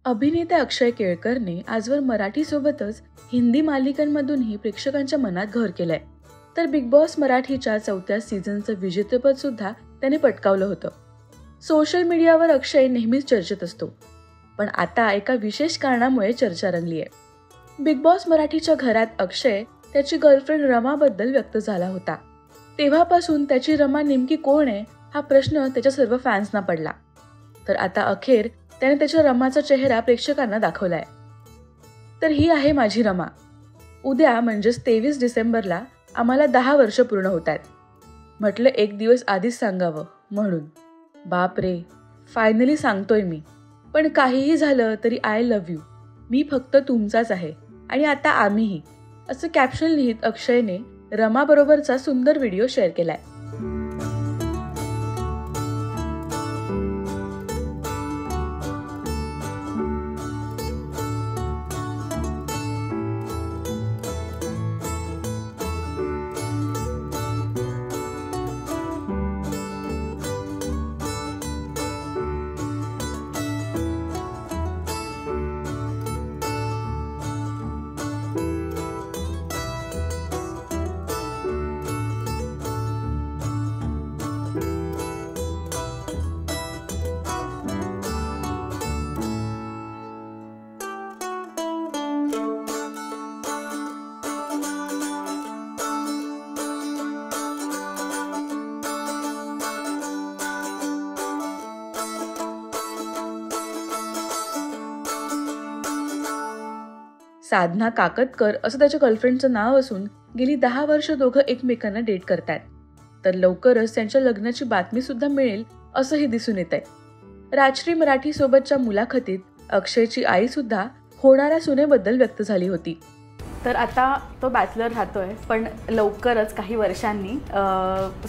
अभिनेता अक्षय केळकरने आजवर मराठीसोबतच हिंदी मालिकांमधूनही प्रेक्षकांच्या मनात घर केलंय. तर बिग बॉस मराठीच्या 4थ्या सीझनचं विजेतेपद सुद्धा त्याने पटकावलं होतं. सोशल मीडियावर अक्षय नेहमीच चर्चेत असतो, पण आता एका विशेष कारणामुळे चर्चा रंगली आहे. बिग बॉस मराठीच्या घरात अक्षय त्याची गर्लफ्रेंड रमाबद्दल व्यक्त झाला होता. तेव्हापासून त्याची रमा नेमकी कोण आहे हा प्रश्न त्याच्या सर्व फॅन्सना पडला. तर आता अखेर त्याने त्याच्या रमाचा चेहरा प्रेक्षकांना दाखवलाय. तर ही आहे माझी रमा. उद्या म्हणजेच 23 डिसेंबरला आम्हाला 10 वर्ष पूर्ण होत आहेत. म्हटलं एक दिवस आधीच सांगावं म्हणून. बाप रे, फायनली सांगतोय मी. पण काहीही झालं तरी आय लव्ह यू. मी फक्त तुमचाच आहे आणि आता आम्हीही, असं कॅप्शन लिहित अक्षयने रमाबरोबरचा सुंदर व्हिडिओ शेअर केलाय. साधना काकतकर असं त्याच्या गर्लफ्रेंडचं नाव असून गेली 10 वर्ष दोघं एकमेकांना डेट करतायत. तर लवकरच त्यांच्या लग्नाची बातमी सुद्धा मिळेल असंही दिसून येत आहे. राजश्री मराठी सोबतच्या मुलाखतीत अक्षयची आई सुद्धा होणाऱ्या सुनेबद्दल व्यक्त झाली होती. तर आता तो बॅचलर राहतोय, पण लवकरच काही वर्षांनी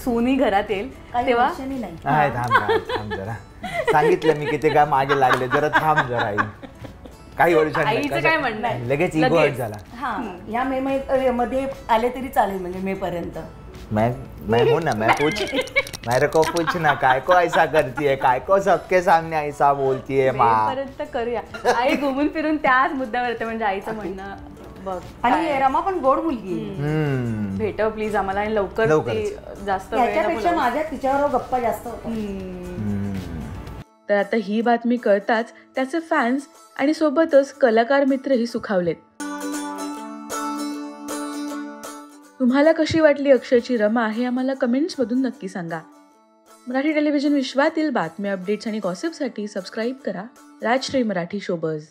सोनी घरात येईल. तेव्हा थांब जरा, सांगितलं मी किती काय मागे लागले, जरा थांब जरा आई. काही वर्षांनी काय म्हणणं लगेच इगो हर्ट झाला. या मे मध्ये आले तरी चालेल, म्हणजे मे पर्यंत. मैं हूं ना, मैं पूछ, मेरे को पूछना काय को ऐसा करती है, काय को सबके सामने ऐसा बोलती है. माँ पर्यंत करूया. आई घुमून फिरून त्याच मुद्द्यावर येते, म्हणजे आईचं म्हणणं बघ. आणि रमा पण गोड मुलगी, भेटव प्लीज आम्हाला आणि लवकर. जास्त याच्यापेक्षा माझ्या तिच्यावर गप्पा जास्त होतात. तर आता ही बातमी कळताच त्याचे फॅन्स आणि सोबतच कलाकार मित्रही सुखावलेत. तुम्हाला कशी वाटली अक्षयची रमा हे आम्हाला कमेंट्समधून नक्की सांगा. मराठी टेलिव्हिजन विश्वातील बातम्या, अपडेट्स आणि गॉसिपसाठी सबस्क्राईब करा राजश्री मराठी शोबज.